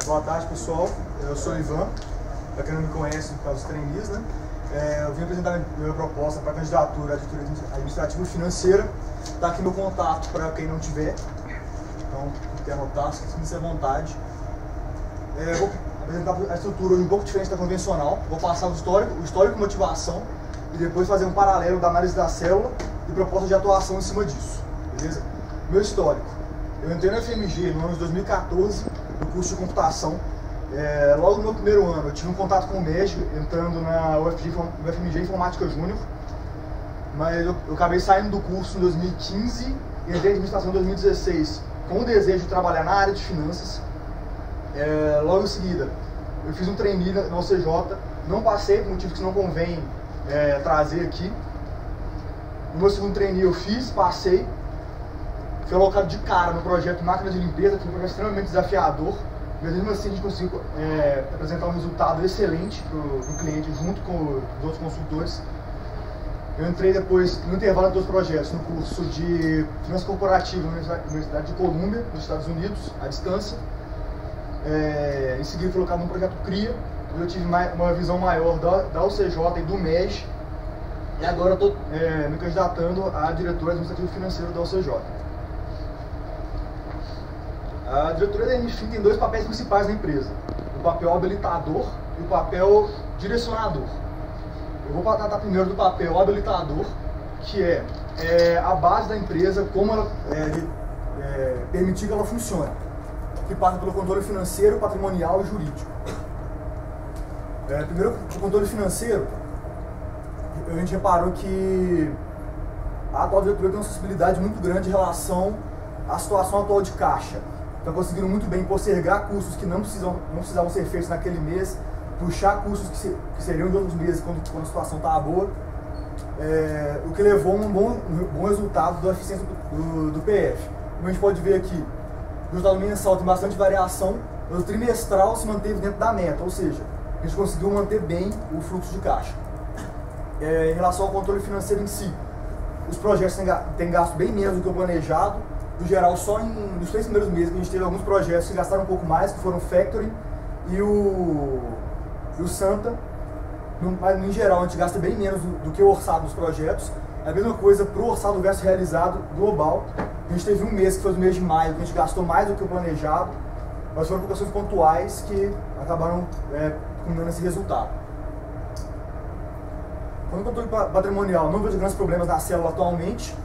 Boa tarde, pessoal. Eu sou o Ivan, para quem não me conhece, por causa dos trainees, né? Eu vim apresentar minha proposta para a candidatura à diretoria administrativa e financeira. Está aqui meu contato para quem não tiver. Então, quem quer anotar, sinta-se à vontade. Vou apresentar a estrutura um pouco diferente da convencional. Vou passar o histórico, motivação e depois fazer um paralelo da análise da célula e proposta de atuação em cima disso. Beleza? Meu histórico. Eu entrei no FMG no ano de 2014, no curso de computação. Logo no meu primeiro ano, eu tive um contato com o MEG, entrando na UFMG Informática Júnior. Mas eu acabei saindo do curso em 2015 e entrei em administração em 2016, com o desejo de trabalhar na área de finanças. Logo em seguida, eu fiz um trainee na UCJ, não passei, por motivos que não convém trazer aqui. No meu segundo trainee eu fiz, passei. Fui alocado de cara no projeto Máquina de Limpeza, que foi um projeto extremamente desafiador. Mas mesmo assim a gente conseguiu apresentar um resultado excelente para o cliente, junto com os outros consultores. Eu entrei depois, no intervalo dos projetos, no curso de Finanças Corporativas na Universidade de Colômbia, nos Estados Unidos, à distância. Em seguida fui colocado no projeto CRIA, onde eu tive uma visão maior da UCJ e do MEG. E agora estou me candidatando a diretor administrativo financeiro da UCJ. A diretoria da NFIN tem dois papéis principais na empresa: o papel habilitador e o papel direcionador. Eu vou tratar primeiro do papel habilitador, que é a base da empresa, como ela permitir que ela funcione, que passa pelo controle financeiro, patrimonial e jurídico. Primeiro, o controle financeiro, a gente reparou que a atual diretoria tem uma sensibilidade muito grande em relação à situação atual de caixa. Estão conseguindo muito bem postergar custos que não precisavam ser feitos naquele mês, puxar custos que seriam de outros meses quando a situação estava boa, o que levou a um bom resultado da eficiência do PF. Como a gente pode ver aqui, o resultado mensal tem bastante variação, mas o trimestral se manteve dentro da meta, ou seja, a gente conseguiu manter bem o fluxo de caixa. Em relação ao controle financeiro em si, os projetos têm gasto bem menos do que o planejado. No geral, só nos 3 primeiros meses que a gente teve alguns projetos que gastaram um pouco mais, que foram o Factory e o Santa. Mas, em geral, a gente gasta bem menos do que o orçado dos projetos. É a mesma coisa para o orçado versus realizado global. A gente teve um mês, que foi o mês de maio, que a gente gastou mais do que o planejado, mas foram questões pontuais que acabaram culminando esse resultado. Quanto ao controle patrimonial, não vejo grandes problemas na célula atualmente.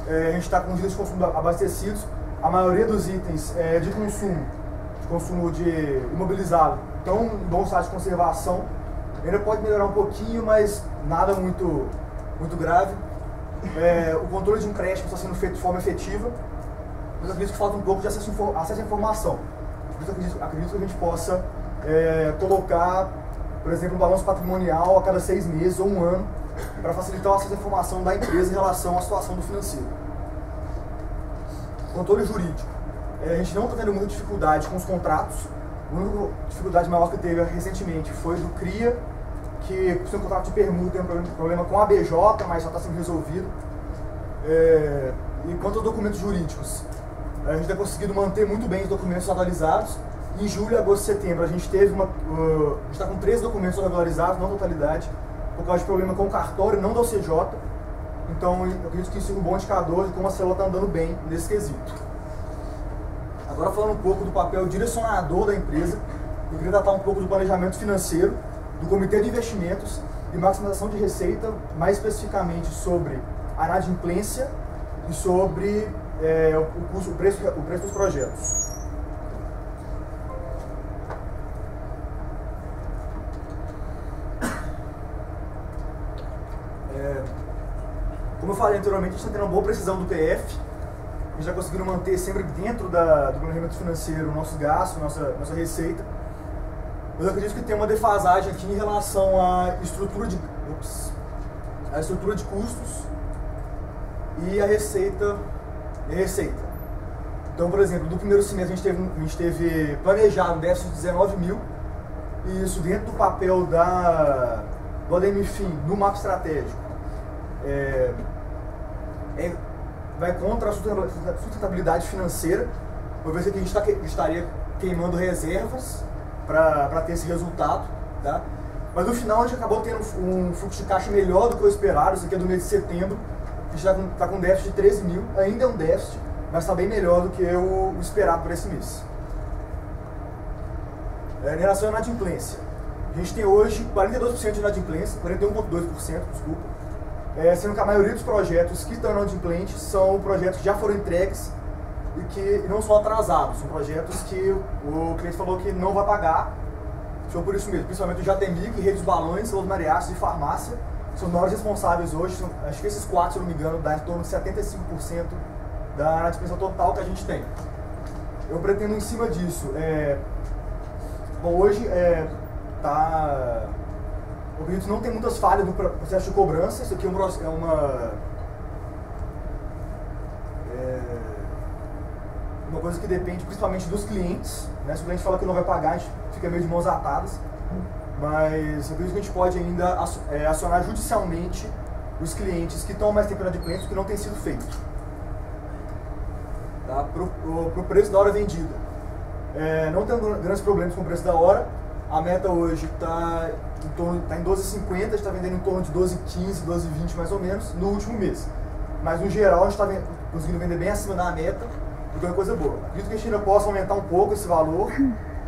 A gente está com os itens de consumo abastecidos. A maioria dos itens de consumo de imobilizado, estão em bom estado de conservação. Ainda pode melhorar um pouquinho, mas nada muito grave. O controle de empréstimo está sendo feito de forma efetiva, mas acredito que falta um pouco de acesso à informação. Por isso acredito que a gente possa colocar, por exemplo, um balanço patrimonial a cada 6 meses ou um ano, para facilitar o acesso à informação da empresa em relação à situação do financeiro. Controle jurídico. A gente não está tendo muita dificuldade com os contratos. A única dificuldade maior que teve recentemente foi do CRIA, que por ser um contrato de permuta tem um problema com a ABJ, mas já está sendo resolvido. E quanto aos documentos jurídicos, a gente tem conseguido manter muito bem os documentos atualizados. Em julho, agosto e setembro, a gente está com 13 documentos regularizados, não totalidade, por causa de problema com o cartório, não da OCJ. Então, eu acredito que isso é um bom indicador de como a célula está andando bem nesse quesito. Agora, falando um pouco do papel direcionador da empresa, eu queria tratar um pouco do planejamento financeiro, do comitê de investimentos e maximização de receita, mais especificamente sobre a inadimplência e sobre o preço dos projetos. Como eu falei anteriormente, a gente está tendo uma boa precisão do PF. A gente já conseguiu manter sempre dentro do planejamento financeiro o nosso gasto, nossa receita. Mas eu acredito que tem uma defasagem aqui em relação à estrutura de custos e a receita. Então, por exemplo, do primeiro semestre a gente teve planejado um déficit de 19 mil, e isso dentro do papel do ADMFIN no mapa estratégico. Vai contra a sustentabilidade financeira, uma vez que a gente estaria queimando reservas para ter esse resultado, tá? Mas no final a gente acabou tendo um fluxo de caixa melhor do que o esperado. Isso aqui é do mês de setembro. A gente está com um déficit de 13 mil, ainda é um déficit, mas está bem melhor do que o esperado por esse mês. Em relação à inadimplência, a gente tem hoje 42% de inadimplência, 41,2%, desculpa. Sendo que a maioria dos projetos que estão inadimplentes são projetos que já foram entregues e que não são atrasados. São projetos que o cliente falou que não vai pagar. Foi por isso mesmo, principalmente o Jatemic, Rede dos Balões, Los Mariachis e Farmácia. São os maiores responsáveis hoje, acho que esses 4, se eu não me engano, dá em torno de 75% da inadimplência total que a gente tem. Eu pretendo, em cima disso, bom, hoje o cliente não tem muitas falhas no processo de cobrança. Isso aqui é uma coisa que depende principalmente dos clientes, né? Se o cliente fala que não vai pagar, a gente fica meio de mãos atadas. Mas eu acredito que a gente pode ainda acionar judicialmente os clientes que estão mais tempo inadimplentes, que não tem sido feito. Tá? Pro preço da hora vendida. Não tem grandes problemas com o preço da hora. A meta hoje está em 12,50, a gente está vendendo em torno de 12,15, 12,20 mais ou menos no último mês. Mas no geral a gente está conseguindo vender bem acima da meta, porque é uma coisa boa. Acredito que a gente ainda possa aumentar um pouco esse valor.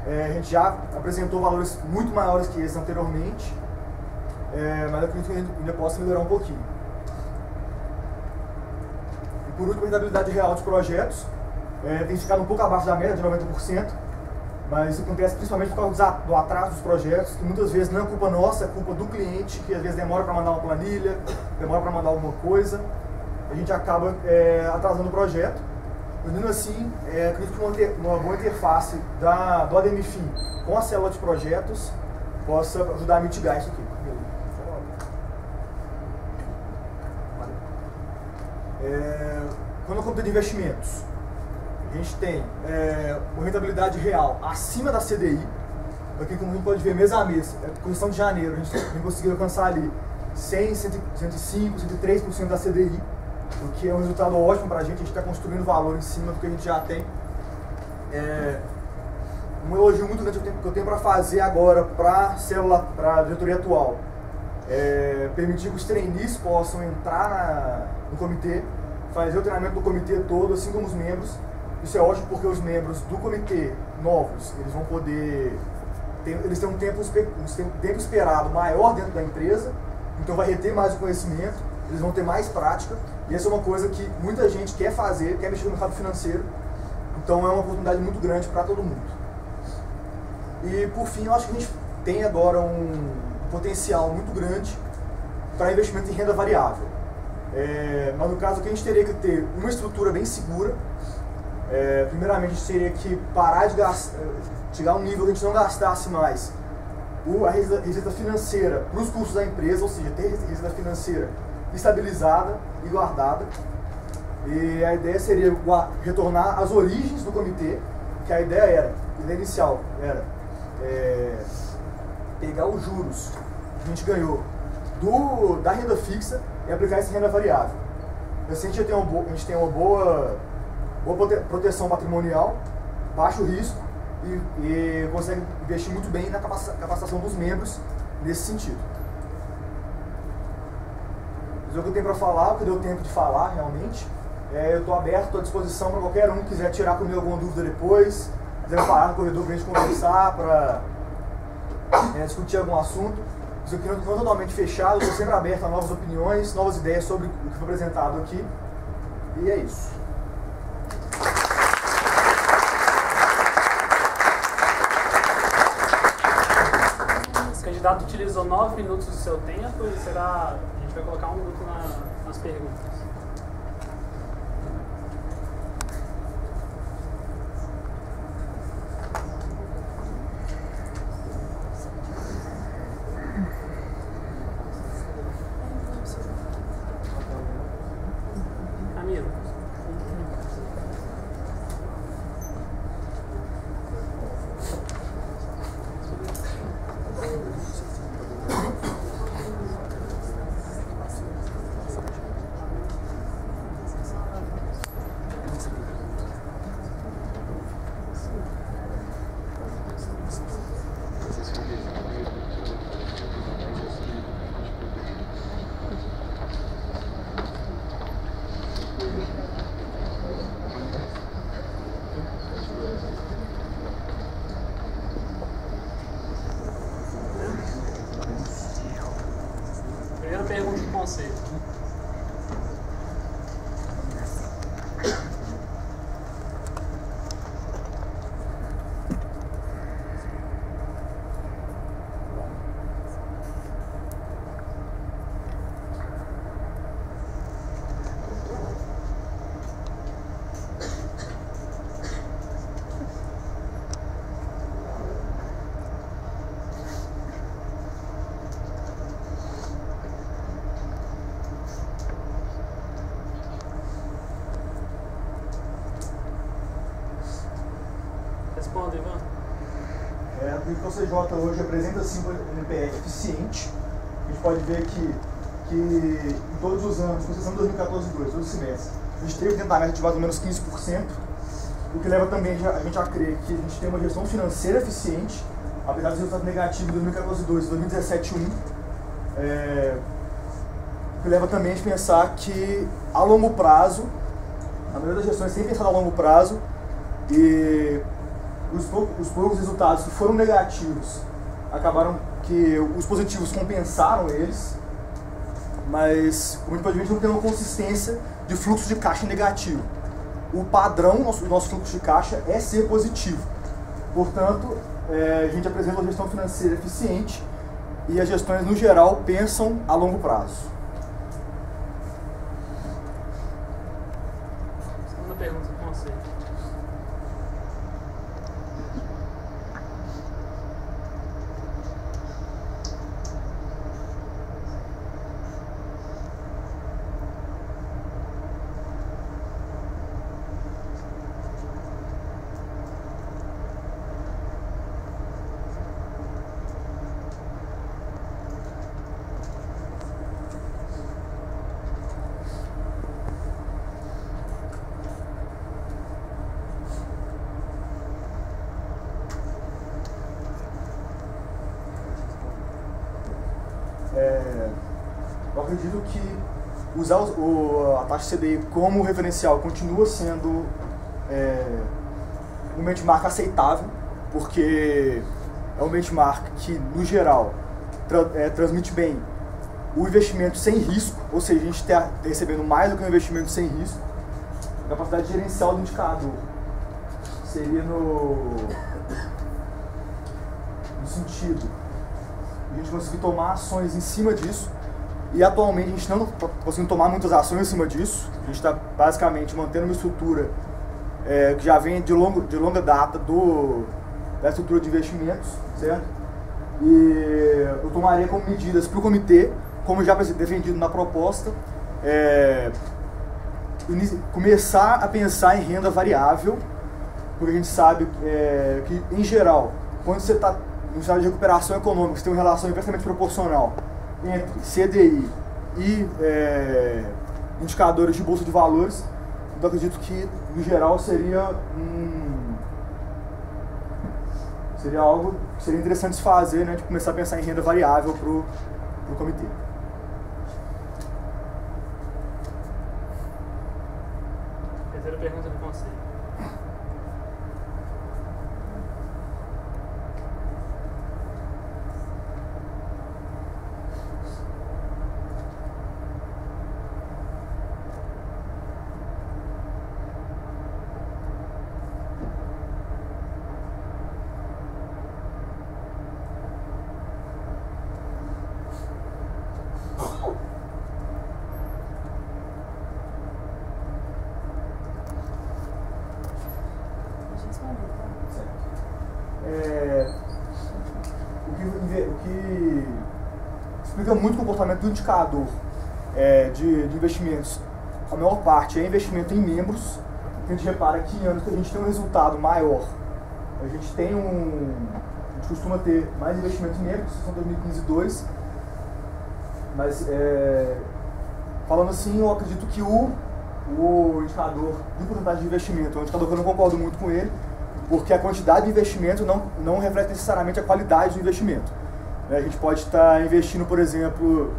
A gente já apresentou valores muito maiores que esses anteriormente, mas acredito que a gente ainda possa melhorar um pouquinho. E por último, a rentabilidade real dos projetos tem ficado um pouco abaixo da média de 90%, mas isso acontece principalmente por causa do atraso dos projetos, que muitas vezes não é culpa nossa, é culpa do cliente, que às vezes demora para mandar uma planilha, demora para mandar alguma coisa, a gente acaba atrasando o projeto. Mesmo assim, acredito que uma boa interface do ADMFIN com a célula de projetos possa ajudar a mitigar isso aqui. Quando eu compro de investimentos, a gente tem uma rentabilidade real acima da CDI. Aqui, como a gente pode ver mês a mês, com questão de janeiro, a gente tem conseguido alcançar ali 100, 105, 103% da CDI, o que é um resultado ótimo para a gente está construindo valor em cima do que a gente já tem. Um elogio muito grande que eu tenho para fazer agora para a diretoria atual, permitir que os trainees possam entrar no comitê, fazer o treinamento do comitê todo, assim como os membros. Isso é ótimo porque os membros do comitê novos, eles vão poder, eles têm um tempo esperado maior dentro da empresa, então vai reter mais o conhecimento, eles vão ter mais prática, e essa é uma coisa que muita gente quer fazer, quer mexer no mercado financeiro, então é uma oportunidade muito grande para todo mundo. E por fim, eu acho que a gente tem agora um potencial muito grande para investimento em renda variável. Mas no caso aqui a gente teria que ter uma estrutura bem segura. Primeiramente a gente teria que parar de gastar, chegar a um nível que a gente não gastasse mais a receita financeira para os custos da empresa, ou seja, ter receita financeira estabilizada e guardada. E a ideia seria retornar às origens do comitê, que a ideia inicial era pegar os juros que a gente ganhou da renda fixa e aplicar isso em renda variável. Assim a gente tem uma boa proteção patrimonial, baixo risco e consegue investir muito bem na capacitação dos membros nesse sentido. Isso é o que eu tenho para falar, o que deu tempo de falar realmente. Eu estou aberto, estou à disposição para qualquer um que quiser tirar comigo alguma dúvida depois, quiser parar no corredor para a gente conversar, para discutir algum assunto. Isso aqui não é totalmente fechado, estou sempre aberto a novas opiniões, novas ideias sobre o que foi apresentado aqui. E é isso. O candidato utilizou 9 minutos do seu tempo e a gente vai colocar 1 minuto nas perguntas. conselho. Responda, Ivan. O CJ hoje apresenta sim um NPR eficiente. A gente pode ver que em todos os anos, com exceção de 2014 e 2002, todos os semestres, a gente teve dentro da meta de mais ou menos 15%, o que leva também a gente a crer que a gente tem uma gestão financeira eficiente, apesar dos resultados negativos de 2014 e 2002 e 2017 e 2001. O que leva também a gente pensar que a longo prazo, a maioria das gestões tem pensado a longo prazo, e os poucos resultados que foram negativos acabaram que os positivos compensaram eles, mas como a gente pode ver, a gente não tem uma consistência de fluxo de caixa negativo. O padrão do nosso fluxo de caixa é ser positivo. Portanto, a gente apresenta uma gestão financeira eficiente e as gestões, no geral, pensam a longo prazo. Segunda pergunta do conselho. Eu acredito que usar a taxa CDI como referencial continua sendo um benchmark aceitável, porque é um benchmark que, no geral, transmite bem o investimento sem risco, ou seja, a gente está recebendo mais do que um investimento sem risco. A capacidade gerencial do indicador seria no sentido de a gente conseguir tomar ações em cima disso, e atualmente a gente não está conseguindo tomar muitas ações em cima disso. A gente está basicamente mantendo uma estrutura que já vem de longa data da estrutura de investimentos, certo? E eu tomaria como medidas para o comitê, como já defendido na proposta, começar a pensar em renda variável, porque a gente sabe que, em geral, quando você está no estado de recuperação econômica, você tem uma relação inversamente proporcional entre CDI e indicadores de bolsa de valores. Então, acredito que, no geral, seria algo que seria interessante se fazer, né, de começar a pensar em renda variável para o comitê. Terceira pergunta do conselho. O que explica muito o comportamento do indicador de investimentos, a maior parte é investimento em membros. A gente repara que em anos que a gente tem um resultado maior, a gente costuma ter mais investimento em membros, são 2015 e 2002, mas falando assim, eu acredito que o indicador de porcentagem de investimento é um indicador que eu não concordo muito com ele, porque a quantidade de investimento não reflete necessariamente a qualidade do investimento. A gente pode estar investindo, por exemplo,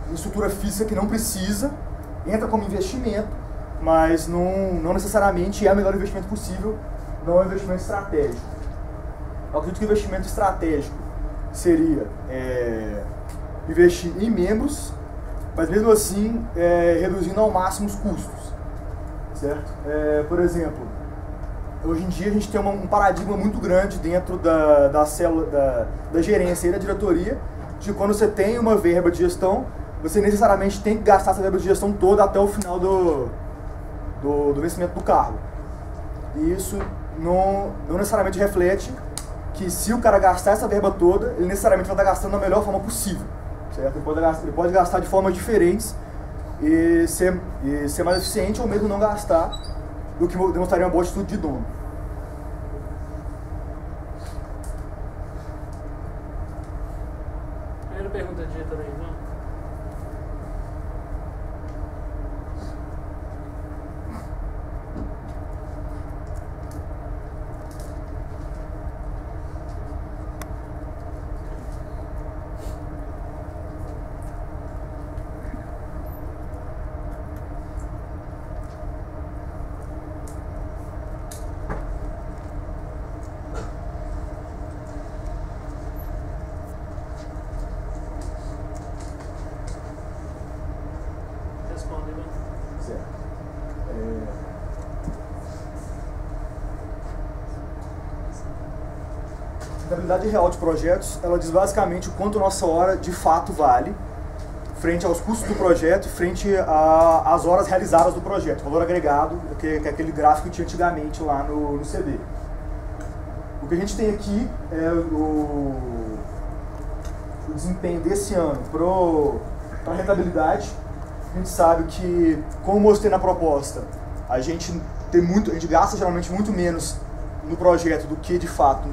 em estrutura física que não precisa, entra como investimento, mas não necessariamente é o melhor investimento possível, não é um investimento estratégico. Eu acredito que o investimento estratégico seria investir em membros, mas mesmo assim reduzindo ao máximo os custos, certo? Por exemplo, hoje em dia a gente tem um paradigma muito grande dentro da célula, da gerência e da diretoria, de quando você tem uma verba de gestão, você necessariamente tem que gastar essa verba de gestão toda até o final do vencimento do cargo. E isso não necessariamente reflete que se o cara gastar essa verba toda, ele necessariamente vai estar gastando da melhor forma possível, certo? Ele pode gastar de formas diferentes e ser mais eficiente, ou mesmo não gastar, do que demonstraria uma boa atitude de dono. Primeira pergunta de diretoria, não? Responde, não? Certo. A rentabilidade real de projetos, ela diz basicamente o quanto a nossa hora de fato vale frente aos custos do projeto e frente às horas realizadas do projeto, valor agregado, que é aquele gráfico que tinha antigamente lá no CD. O que a gente tem aqui é o desempenho desse ano para a rentabilidade. A gente sabe que, como mostrei na proposta, a gente gasta geralmente muito menos no projeto do que de fato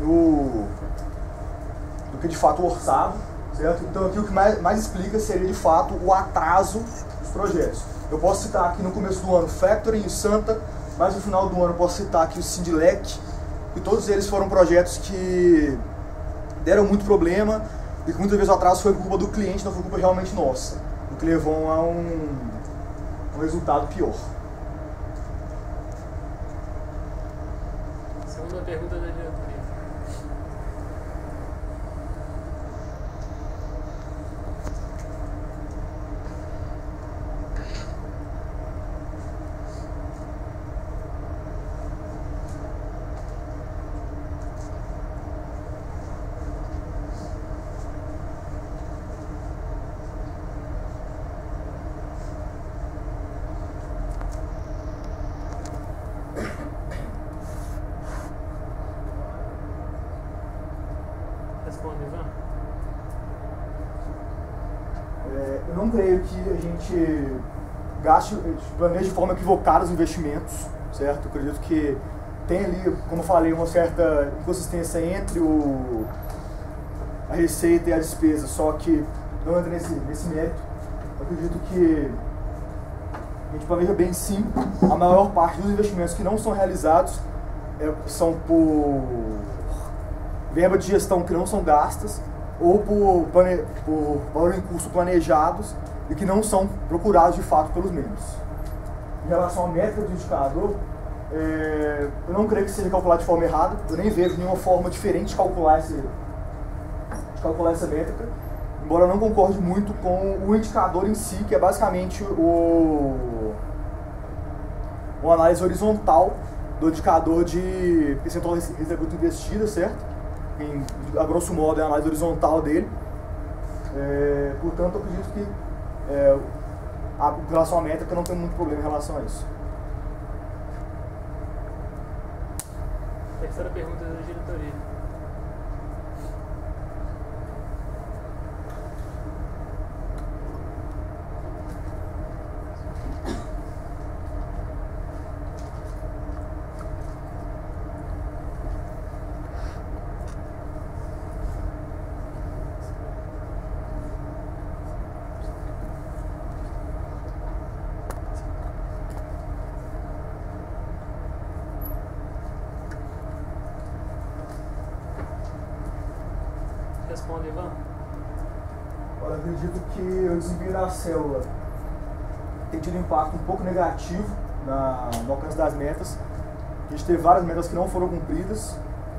orçado, certo? Então aqui o que mais explica seria de fato o atraso dos projetos. Eu posso citar aqui no começo do ano Factoring e Santa, mas no final do ano eu posso citar aqui o Sindilec, e todos eles foram projetos que deram muito problema e que muitas vezes o atraso foi por culpa do cliente, não foi culpa realmente nossa, o que levou a um resultado pior. Segunda pergunta da diretoria. Responde, Ivan. Eu não creio que a gente planeje de forma equivocada os investimentos, certo? Eu acredito que tem ali, como eu falei, uma certa inconsistência entre a receita e a despesa, só que não entra nesse mérito. Eu acredito que a gente planeja bem sim. A maior parte dos investimentos que não são realizados são por verba de gestão que não são gastas ou por valor em curso planejados e que não são procurados de fato pelos membros. Em relação à métrica do indicador, eu não creio que seja calculado de forma errada, eu nem vejo nenhuma forma diferente de calcular essa métrica, embora eu não concorde muito com o indicador em si, que é basicamente uma análise horizontal do indicador de percentual de receita bruta investida, certo? A grosso modo é a análise horizontal dele. Portanto, eu acredito que em relação à métrica não tem muito problema em relação a isso. Terceira pergunta da diretoria. Responde, Ivan. Eu acredito que o desempenho da célula tem tido um impacto um pouco negativo no alcance das metas. A gente teve várias metas que não foram cumpridas.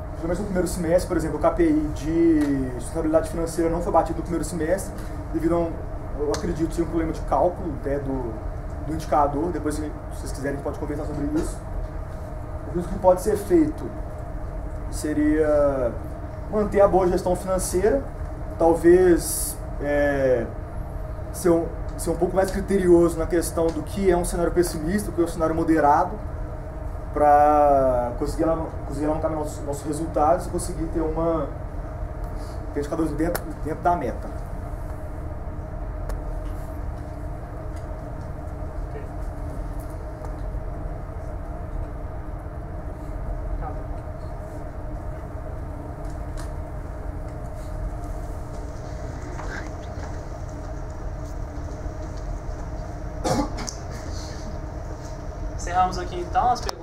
Principalmente no primeiro semestre, por exemplo, o KPI de sustentabilidade financeira não foi batido no primeiro semestre, devido eu acredito ser um problema de cálculo, né, do indicador. Depois, se vocês quiserem, a gente pode conversar sobre isso. O que pode ser feito seria manter a boa gestão financeira, talvez ser um pouco mais criterioso na questão do que é um cenário pessimista, do que é um cenário moderado, para conseguir alavancar nossos resultados e conseguir ter indicadores dentro da meta. Encerramos aqui então as perguntas.